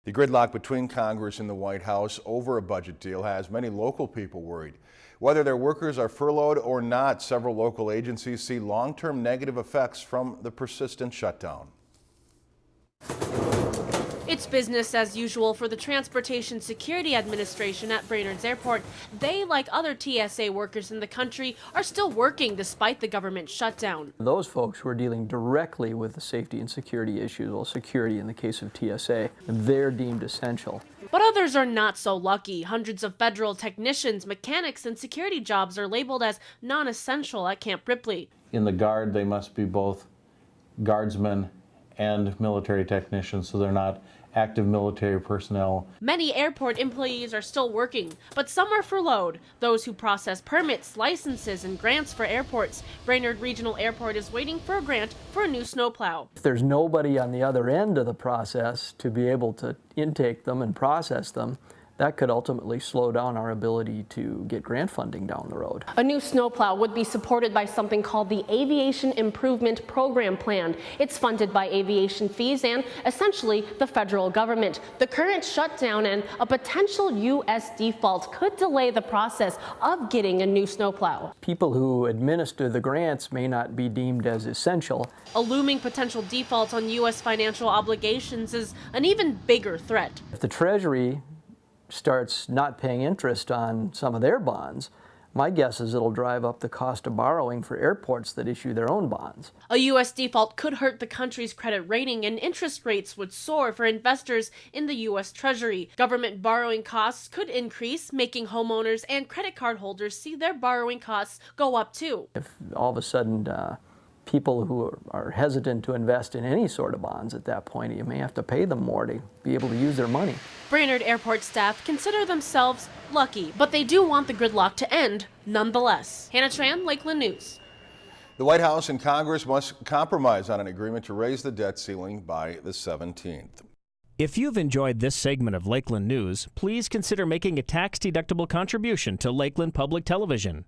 The gridlock between Congress and the White House over a budget deal has many local people worried. Whether their workers are furloughed or not, several local agencies see long-term negative effects from the persistent shutdown. It's business as usual for the Transportation Security Administration at Brainerd's Airport. They, like other TSA workers in the country, are still working despite the government shutdown. Those folks who are dealing directly with the safety and security issues, well, security in the case of TSA, they're deemed essential. But others are not so lucky. Hundreds of federal technicians, mechanics, and security jobs are labeled as non-essential at Camp Ripley. In the Guard, they must be both guardsmen and military technicians, so they're not active military personnel. Many airport employees are still working, but some are furloughed. Those who process permits, licenses, and grants for airports. Brainerd Regional Airport is waiting for a grant for a new snowplow. If there's nobody on the other end of the process to be able to intake them and process them, that could ultimately slow down our ability to get grant funding down the road. A new snowplow would be supported by something called the Aviation Improvement Program Plan. It's funded by aviation fees and essentially the federal government. The current shutdown and a potential U.S. default could delay the process of getting a new snowplow. People who administer the grants may not be deemed as essential. A looming potential default on U.S. financial obligations is an even bigger threat. If the Treasury starts not paying interest on some of their bonds, my guess is it'll drive up the cost of borrowing for airports that issue their own bonds. A U.S. default could hurt the country's credit rating, and interest rates would soar for investors in the U.S. Treasury. Government borrowing costs could increase, making homeowners and credit card holders see their borrowing costs go up too. If all of a sudden people who are hesitant to invest in any sort of bonds at that point, you may have to pay them more to be able to use their money. Brainerd Airport staff consider themselves lucky, but they do want the gridlock to end nonetheless. Hannah Tran, Lakeland News. The White House and Congress must compromise on an agreement to raise the debt ceiling by the 17th. If you've enjoyed this segment of Lakeland News, please consider making a tax-deductible contribution to Lakeland Public Television.